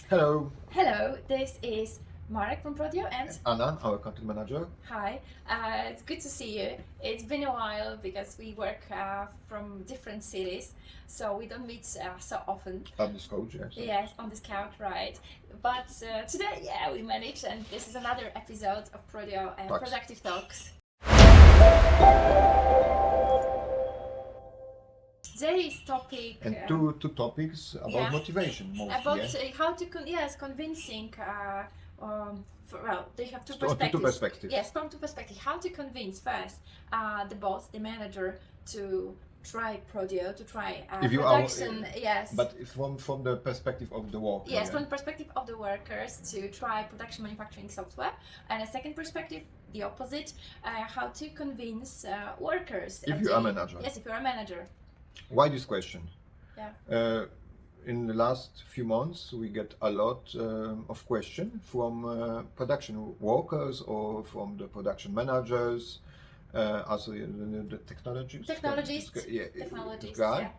Hello, Hello, this is Marek from Prodio and Anna, our content manager. hi. It's good to see you. It's been a while because we work from different cities, so we don't meet so often. On this coach, yes. Yes, on this couch, right? But today, yeah, we managed, and this is another episode of Prodio and Talks. Productive Talks. Today's topic And two topics about yeah. motivation mostly. about yeah? how to convincing. They have two So, perspectives. two perspectives. Yes, from two perspectives. How to convince first the boss, the manager, to try Prodio, to try If you production. are, yes. But from the perspective of the worker. Yes, yeah? from the perspective of the workers to try production manufacturing software, and a second perspective, the opposite, how to convince workers. If you are a manager. Yes, if you're a manager. Why this question? Yeah. In the last few months, we get a lot of questions from production workers or from the production managers, also the technologists. Technologists. Yeah, Technologists. guy, Yeah.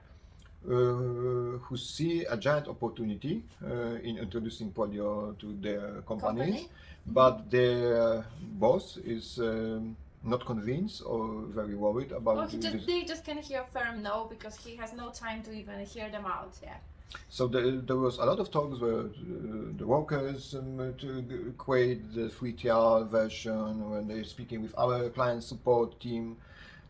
who see a giant opportunity in introducing Prodio to their companies, but their boss is not convinced or very worried about Well, they just can hear firm no because he has no time to even hear them out. Yeah. So there was a lot of talks where the workers to create the free trial version when they're speaking with our client support team,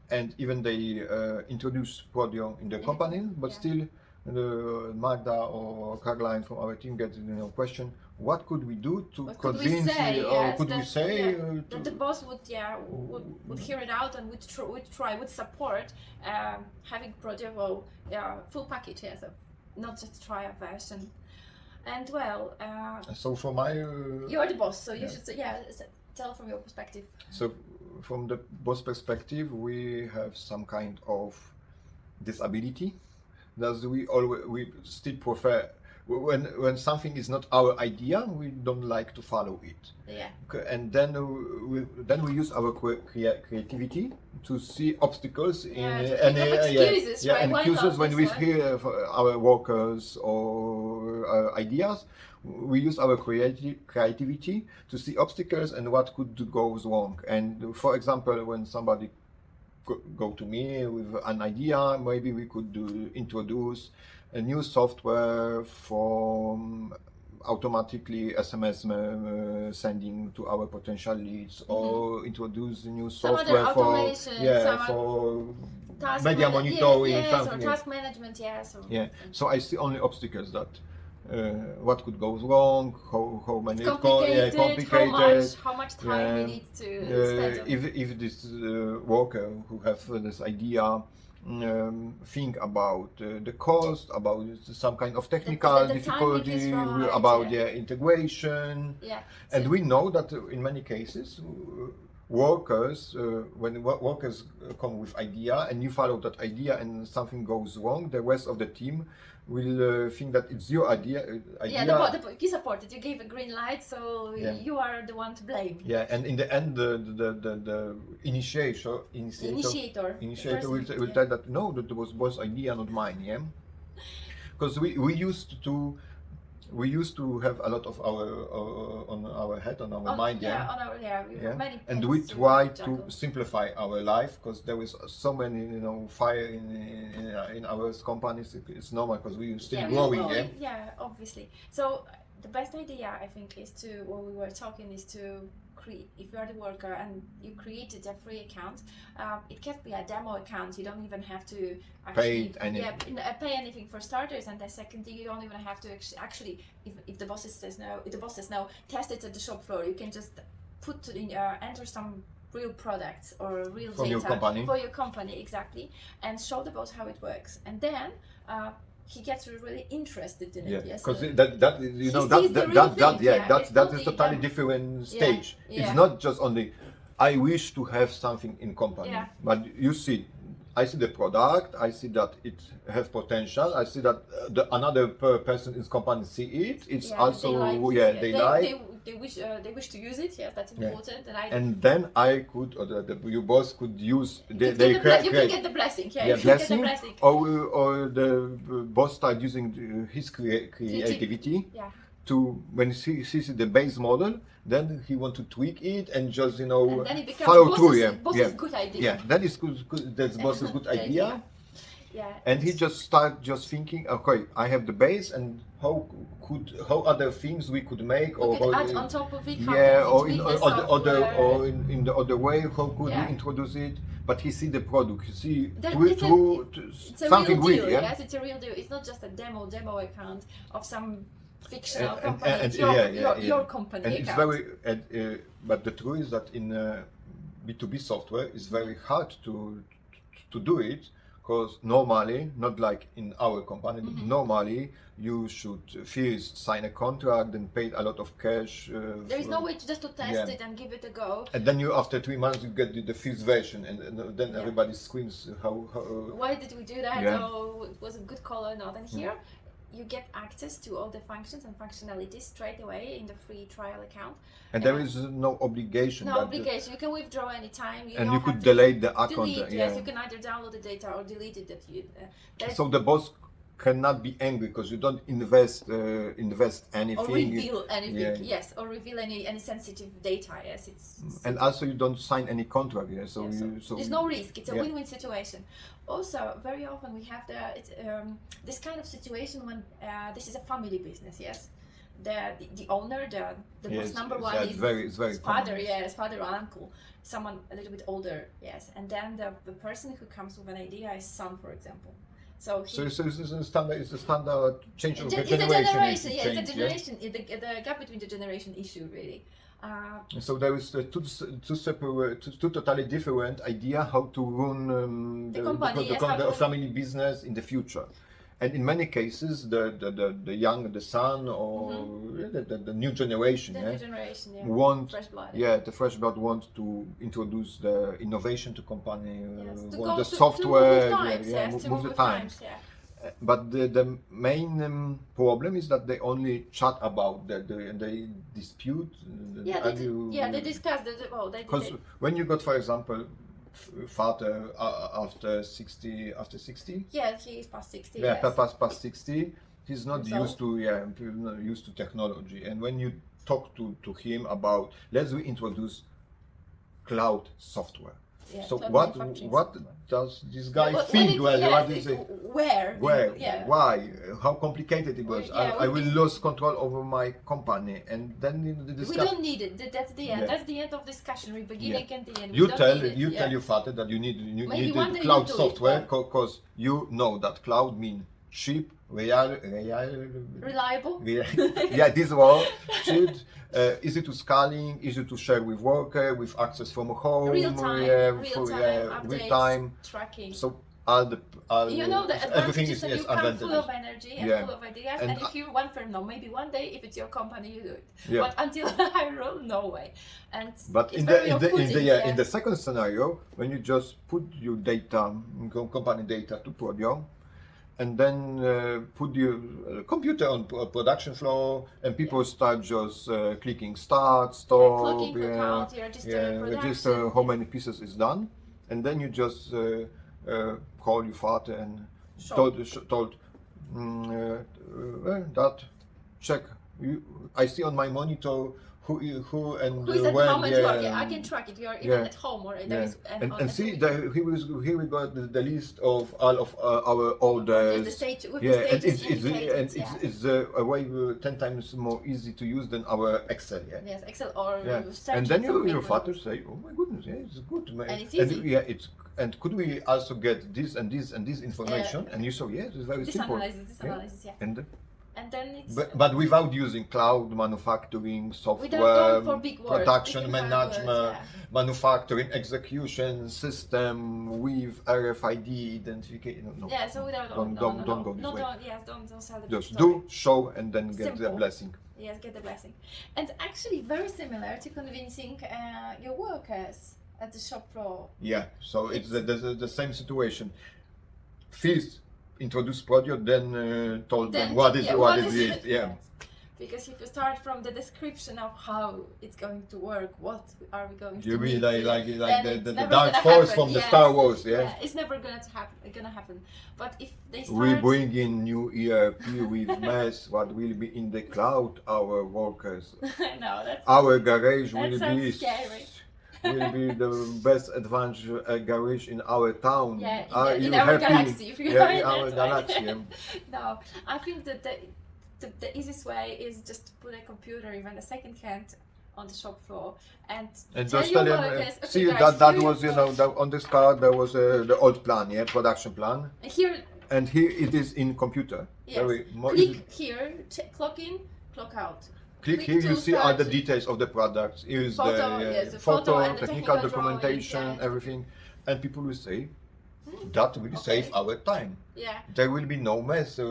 and even they introduced Prodio in the company, but still Magda or Caroline from our team get question: what could we do to convince? That the boss would hear it out and would support having Prodio full package, yes, not just trial version. And so for my you're the boss, so you should tell from your perspective. So from the boss perspective, we have some kind of disability. That we still prefer when something is not our idea, we don't like to follow it. Yeah. And then we use our creativity to see obstacles excuses when we hear our workers or ideas. We use our creativity to see obstacles and what could go wrong. And for example, when somebody go to me with an idea, maybe we could introduce a new software for automatically SMS sending to our potential leads, or introduce a new software for media monitoring, task management, So I see only obstacles that what could go wrong, how many complicated, how much time we need to spend. If this worker who have this idea think about the cost, about some kind of technical difficulty, about their integration, and we know that in many cases workers, when workers come with idea and you follow that idea and something goes wrong, the rest of the team will think that it's your idea. You supported, you gave a green light, so you are the one to blame. Yeah, and in the end, the initiator will tell that no, that was boss idea, not mine. Yeah, because we used to have a lot of our on our head, on our mind. Many and we try to simplify our life because there is so many fire in our companies. It's normal because we still growing. Yeah, obviously. So the best idea I think is to, what we were talking, is to create. If you are the worker and you created a free account, it can be a demo account. You don't even have to actually pay anything for starters. And the second thing, you don't even have to actually, if the boss says no, test it at the shop floor. You can just put in enter some real products or real data for your company, exactly, and show the boss how it works. And then he gets really interested in it. Yes, because that is totally different stage. It's not just only I wish to have something in company, but you see, I see the product, I see that it has potential, I see that another person in company see it. It's also they wish to use it. Yes, that's important. And then I could, or your boss could use. You can get the blessing. Or the boss start using his creativity to when he sees the base model, then he want to tweak it and just And then it becomes follow through. boss's good idea. Yeah, that is good. That's boss's good idea. Yeah. And he just start just thinking, okay, I have the base, and how other things we could make, We or could how, add on top of it. How yeah, can or we in tweak the software? in the other way, how could Yeah. we introduce it? But he see the product, he see It's a something real deal. real, yeah. Yes, it's a real deal. It's not just a demo account of some fictional And- company. and- It's yeah. your company And it's account. very, but the truth is that in B2B software, it's very hard to do it, because normally, not like in our company, but normally you should first sign a contract and pay a lot of cash. There is no way to just to test Yeah. it and give it a go. And then you, after 3 months, you get the first version, and then Yeah. everybody screams how Why did we do that? Yeah. Or was it good call or not? And here you get access to all the functions and functionalities straight away in the free trial account. and there is no obligation. No that obligation. You can withdraw anytime. and don't you could have to delete the account. delete. Yeah. Yes, you can either download the data or delete it. That's So the boss cannot be angry because you don't invest anything. or reveal anything. Yeah. Yes, or reveal any sensitive data. Yes, it's And also you don't sign any contract. Yeah. So yeah, you there's no risk. It's a yeah. win-win situation. Also, very often we have this kind of situation when this is a family business. Yes, the owner, the Yes, boss number it's- one it's is very his father. common. Yes, father or uncle, someone a little bit older. Yes, and then the person who comes with an idea is son, for example. So he, So it's a standard change of it's a generation. generation. Yeah, change, it's a generation. The gap between the generation issue really. So there is two totally different idea how to run The company, yes, how the to- family business in the future. And in many cases, the son or the new generation, The yeah, new generation, yeah, want fresh blood. the fresh blood want to introduce the innovation to company, Yes, to want go the to software, move with times, yes, to move the with times. yeah. But the main problem is that they only chat about that, they dispute. They discuss Because when you got, for example, father after 60, yeah, he is past 60. yeah, yes. past 60, he's not So- used to technology. And when you talk to him about, let's introduce cloud software. Yeah, So cloud what manufacturing does this guy What think? it- Well, yes, what is it? Where? Yeah. Why? How complicated it was? Yeah, I will we- lose control over my company, and then the We discussion. don't need it. That's the end. Yeah. That's the end of discussion. We beginning and the end. We You don't tell need it. you Yeah. tell your father that you need Maybe one day cloud you do it, software yeah. because you know that cloud means cheap, Reliable. yeah, this word cheap, easy to scaling, easy to share with worker, with access from home, Real time. real Updates, time. tracking. So You know the everything advantages is that yes, you come advantages. full of energy and Yeah. full of ideas, And and if you one firm, no, maybe one day if it's your company you do it. Yeah. But until I rule, no way. And But it's in very the off-putting, in the second scenario, when you just put your data, company data to Prodio, and then put your computer on production floor, and people start just clicking start, stop, clocking, clock out, you register production. register how many pieces is done, and then you just call your father and Show. told that check. I see on my monitor who and Who is at when. the moment yeah, working? I can track it. You are even Yeah. at home or there Yeah. is And see, here we got the list of all of our orders. the stage with Yeah, the and stages it's indicated, it's a way 10 times more easy to use than our Excel. Yeah. Yes, Excel or Yeah. searching And then something your for- father say, "Oh my goodness, yeah, it's good, man." And it's easy. yeah, and could we also get this and this and this information? And you say, yes, it's very This simple. analysis, yeah. And then it's But without using cloud, manufacturing, software, go for big words, production big hard management, words, manufacturing, execution system with RFID identification. No. yeah, so without Don't go this way. Don't sell the Just story. do, show, and then get the Simple. blessing. Yes, get the blessing. And actually very similar to convincing your workers at the shop floor. Yeah, so it's the same situation. First, introduce Prodio, then told them what is it. Yeah. Because if you start from the description of how it's going to work, what are we going to You mean need, like then the it's never dark gonna force happen. from the Yes. Star Wars, yeah? Yeah, it's never gonna happen. But if they start, We bring in new ERP with mass what will be in the cloud, our workers. no, Our garage that will sounds be scary. will be the best advanced garage in our town. Yeah, Are in you our happy? galaxy, if you Yeah, like in our that way. galaxy. Yeah. No, I think that the easiest way is just to put a computer, even a second hand, on the shop floor and And tell just your tell them, workers, okay, see guys, that here was, you know, on this card there was the old plan, yeah, production plan, here, and here it is in computer. yes, More click easy. here, clock in, clock out. Click here, to you see all the start details of the products. Here is photo, the yes, the photo, photo and the technical technical documentation, drawing, yeah. everything, and people will say that will Okay. save our time. Yeah. There will be no mess. We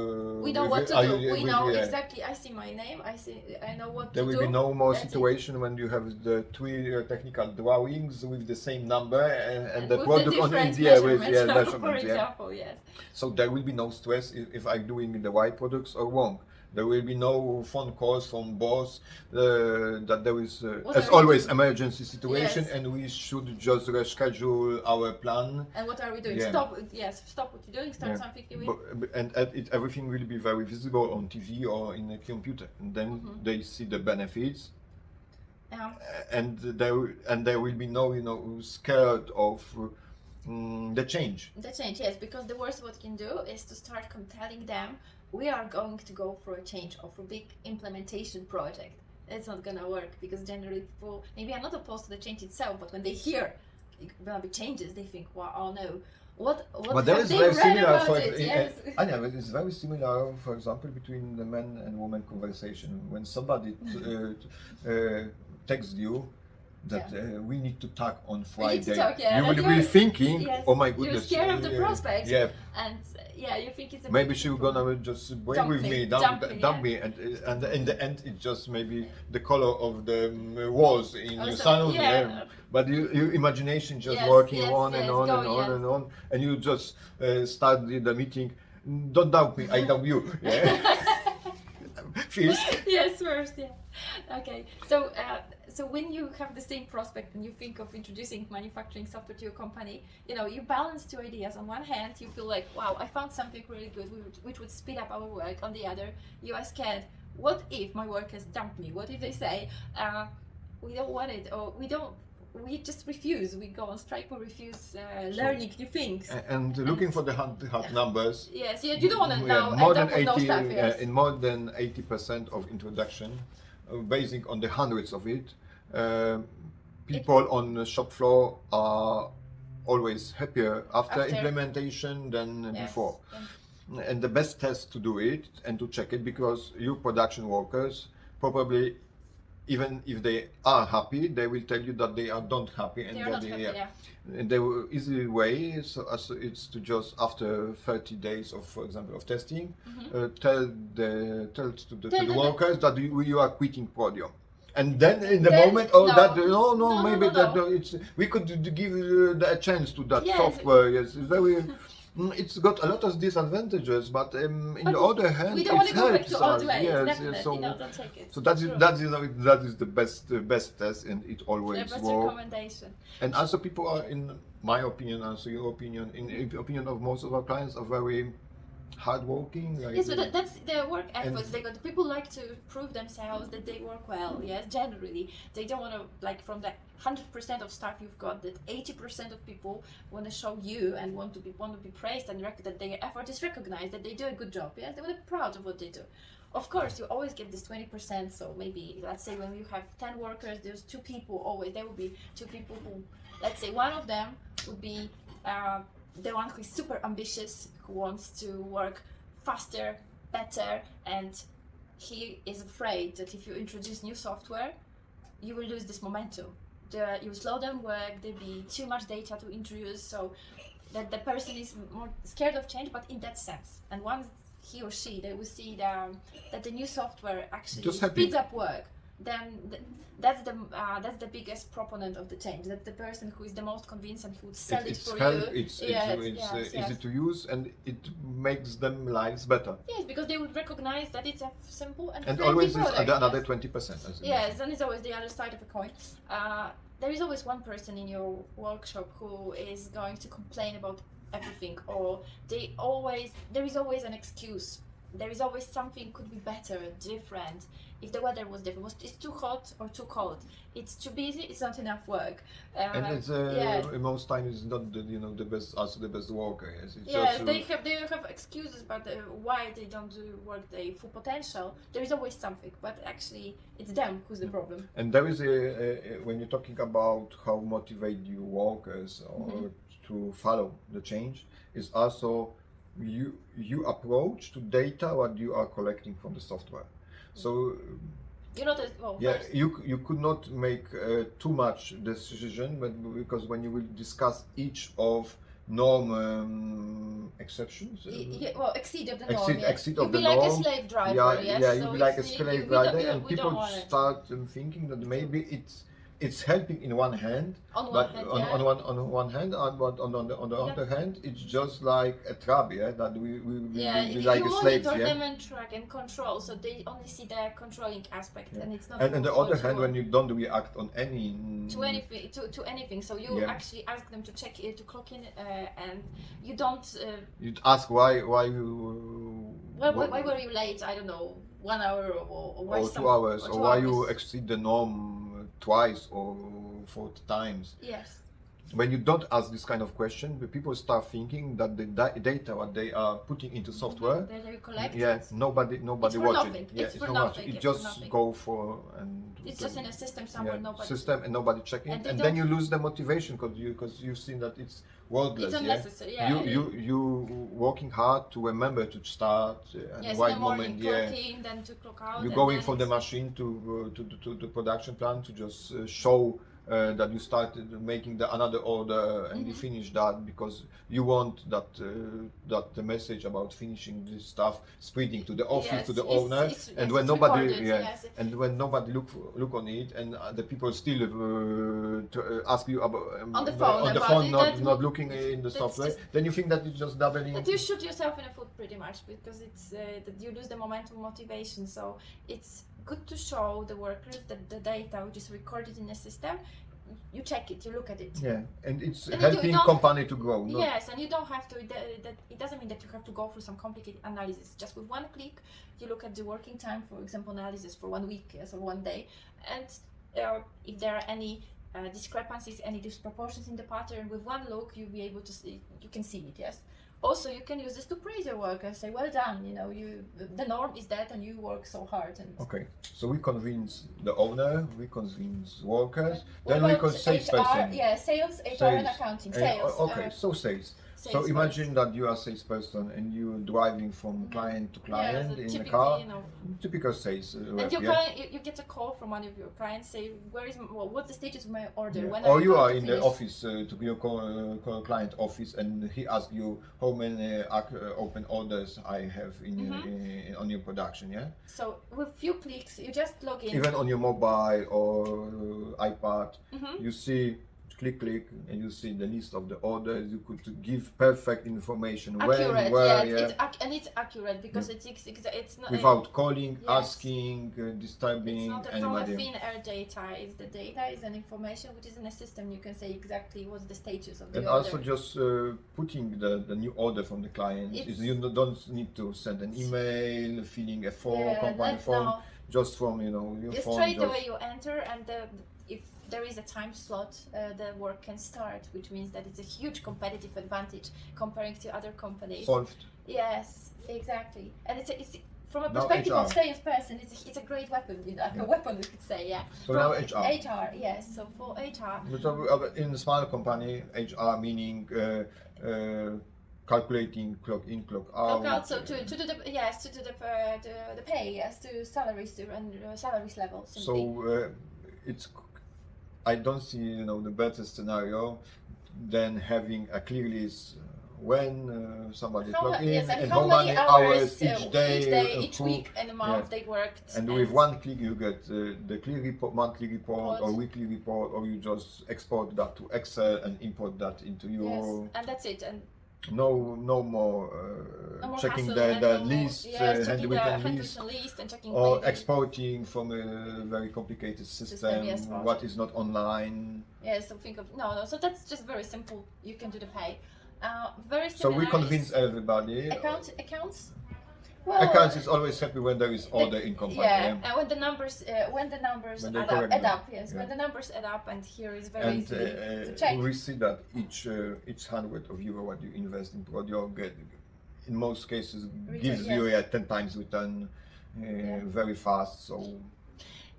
know with what it. to do. We know yeah. exactly. I see my name. I know what There to do. will be no more That's it. situation when you have the three technical drawings with the same number and the with product on different India with measurements, for measurements. Yeah. example, yes. So there will be no stress if I'm doing the right products or wrong. There will be no phone calls from boss that there is, What as are we always, doing? emergency situation, Yes. and we should just reschedule our plan. And what are we doing? Yeah. Stop. Yes. Stop what you're doing. Start Yeah. something new. And everything will be very visible on TV or in a computer, and then they see the benefits. And there will be no, you know, scared of the change. The change, yes, because the worst what you can do is to start telling them we are going to go for a change of a big implementation project. It's not gonna work because generally people maybe are not opposed to the change itself, but when they hear there'll be changes, they think, wow, oh no, what But that have is they very read similar. about it? Yes. Anya, it's very similar, for example, between the man and woman conversation. When somebody texts you that we need to talk on Friday, need to talk, yeah, you and will you're- be thinking, yes, oh my you're goodness, scared of the prospect. Yeah, And yeah, you think it's a maybe big she's problem. gonna just break Dump with me, me, dump dump me, me, and in the end, it's just maybe the color of the walls in your Also, salon. yeah. Yeah. But your imagination just Yes, working yes, on yes, and on and going, on yeah. and on, and you just start the meeting. Don't doubt me, I doubt you. Yeah. Feels. Yes, first, yeah. Okay, so when you have the same prospect and you think of introducing manufacturing software to your company, you know, you balance two ideas. On one hand, you feel like, wow, I found something really good which would speed up our work. On the other, you are scared. What if my workers dump me? What if they say, we don't want it, or we just refuse. We go on strike. We refuse learning new things. And looking for the hard numbers. Yes, yeah, you don't want to Yeah, know. more end than up with 80, no staff, yes. in more than 80% of introduction, basing on the hundreds of it, people on the shop floor are always happier after implementation than Yes. before. And the best test to do it and to check it, because you production workers probably, even if they are happy, they will tell you that they are not happy, and They are not happy, yeah. And the easy way is it's to just after 30 days of, for example, of testing, tell to the workers that you are quitting Prodio. And then in the moment, maybe it's we could give a chance to that Yes. software. Yes, it's very. It's got a lot of disadvantages, but in the other hand, we don't want it to go back helps to old us. ways, Yes, definitely. so No, don't take it. so that is the best test, and it always The best works. recommendation. And also, people are, in my opinion, also your opinion, in the opinion of most of our clients, are very hardworking. Like, Yes, but that's their work efforts. The people like to prove themselves that they work well. Yes, generally they don't want to, like, from the 100% of staff you've got, that 80% of people want to show you and want to be praised and that their effort is recognized, that they do a good job. Yes, they want to be proud of what they do. Of course, you always get this 20%. So maybe, let's say, when you have 10 workers, there's 2 people always. There will be 2 people who, let's say, one of them would be the one who is super ambitious, who wants to work faster, better, and he is afraid that if you introduce new software, you will lose this momentum. You slow down work, there'll be too much data to introduce, so that the person is more scared of change, but in that sense. And once he or she, they will see that the new software actually Just happy. speeds up work, then that's the biggest proponent of the change. That's the person who is the most convinced and who would sell it for you. It's easy to use, and it makes them lives better. Yes, because they would recognize that it's a simple and always product. Is another 20%. Yes, and it's always the other side of the coin. There is always one person in your workshop who is going to complain about everything, or there is always an excuse. There is always something could be better, different. If the weather was different, it's too hot or too cold. It's too busy. It's not enough work. And it's most times it's not the best worker. Yes, they have excuses about why they don't do work their full potential. There is always something, but actually it's them who's the problem. And there is when you're talking about how motivate your workers or to follow the change, is also you approach to data what you are collecting from the software. So first. you could not make too much decision, but because when you will discuss each of norm exceptions, exceed of the norm. Exceed of the norm. You'd be like a slave driver. You'd be like a slave driver, and people start thinking that maybe it's helping in one hand, on one hand, but on the other hand, it's just like a trap, that we like a slave. You monitor them and track and control, so they only see the controlling aspect, and it's not. And on the other hand, when you don't react on to anything, so you actually ask them to check it, to clock in, and you don't. You'd ask why why were you late? I don't know, 1 hour or 2 hours, or why you exceed the norm twice or 4 times. Yes. When you don't ask this kind of question, the people start thinking that the data what they are putting into software, that they collect. Nobody watching. It's for nothing. It just go for it's just in a system somewhere. Nobody checking, and then you lose the motivation because you've seen that it's worthless. It's unnecessary. You working hard to remember to start and right moment. Clocking, then to clock out. You're going for the machine to the production plant to just show that you started making another order and you finish that because you want that the message about finishing this stuff spreading to the office, to the owner, and when nobody and when nobody look on it, and the people still ask you about on the phone not looking in the software, then you think that it's just doubling. That you shoot yourself in the foot pretty much, because it's that you lose the momentum, motivation. So it's good to show the workers that the data which is recorded in the system, you check it, you look at it. Yeah, and it's helping company to grow. Yes, and you don't have to. It doesn't mean that you have to go through some complicated analysis. Just with one click, you look at the working time, for example, analysis for 1 week, or 1 day, and if there are any discrepancies, any disproportions in the pattern, with one look, you'll be able to see. You can see it. Yes. Also, you can use this to praise your work and say, well done, the norm is that and you work so hard. Okay, so we convince the owner, we convince workers, then we convince salesperson. Sales, HR and accounting. Sales. So sales. So imagine that you are a salesperson and you're driving from client to client in a car. Typical sales. And you get a call from one of your clients, say, what's the status of my order? When or you are in the office to your client office, and he asks you how many open orders I have on your production. Yeah. So with few clicks, you just log in. Even on your mobile or iPad, you see. Click, and you see the list of the orders. You could give perfect information accurate, where, and it's accurate because it's not without calling, asking, disturbing anybody. It's not from thin air data. It's the data is an information which is in a system. You can say exactly what's the status of the order. And also just putting the new order from the client. You don't need to send an email, filling a form, company form. Just from your phone. Straight away you enter, and if there is a time slot, the work can start, which means that it's a huge competitive advantage comparing to other companies. Solved. Yes, exactly. And it's from a perspective of salesperson, it's a great weapon, a weapon we could say, yeah. So now HR. HR, yes. So for HR. But in a small company, HR meaning calculating clock in, clock out. Clock out. So to do the pay, to salaries and salaries levels. So I don't see the better scenario than having a clear list when somebody How plugged in, yes, and and how many hours each day, each week, and a month they worked. And with one click you get the clear report, monthly report, or weekly report, or you just export that to Excel and import that into your. Yes, and that's it. And no more checking hassle, the list, handwritten list, and checking or maybe. exporting from a very complicated system Yes, what is not online. Yes, so think of no. So that's just very simple. You can do the pay. Very So similar. we convince everybody. Accounts. Well, accounts is always happy when there is order in company. Yeah, and when the numbers add up. Yes, Yeah. when the numbers add up, and here is very easy to And check. we see that each €100 what you invest in Prodio get, in most cases, gives you a 10 times return very fast. So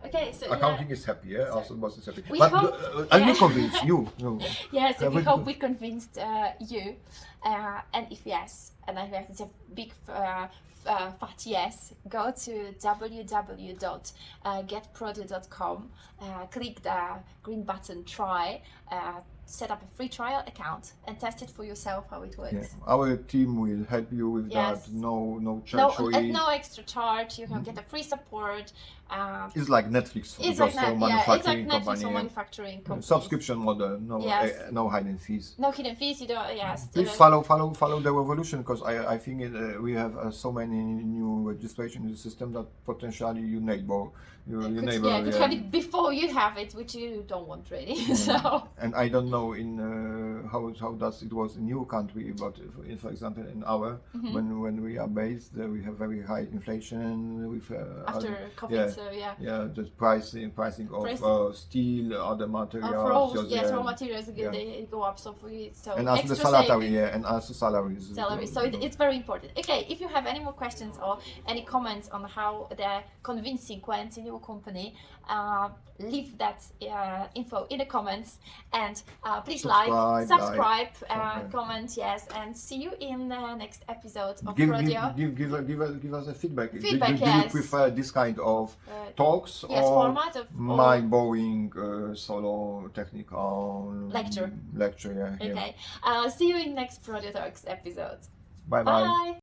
Okay, so accounting is happy, yeah. Also, boss is happy. We But hope- are you convinced? You. yes, Have we we- hope we convinced you, and if yes, and I think it's a big fat yes, go to www.getprodio.com, click the green button try, set up a free trial account and test it for yourself how it works. Yeah. Our team will help you with Yes. that. No No, charge. at no extra charge, you can get a free support. It's like Netflix for It's just like for it's manufacturing like Netflix company. or manufacturing company. Subscription model, Yes. no hidden fees. No hidden fees, you don't. Yes. Please follow the revolution, because I think we have so many new registration in the system that potentially your neighbor could have it before you have it, which you don't want really. So. And I don't know in how does it was in your country, but for example in our when we are based, we have very high inflation with After COVID, so the pricing of steel, other materials. Raw materials they go up. So for you, so and also the salary, and also salaries. So it's very important. Okay, if you have any more questions or any comments on how the convincing went in your company, leave that info in the comments, and please subscribe, comment, yes, and see you in the next episode of Prodio. Give us a feedback. Do Yes. you prefer this kind of talks or format of my boring solo technical lecture? Yeah. Okay, see you in next Prodio Talks episode. Bye. Bye.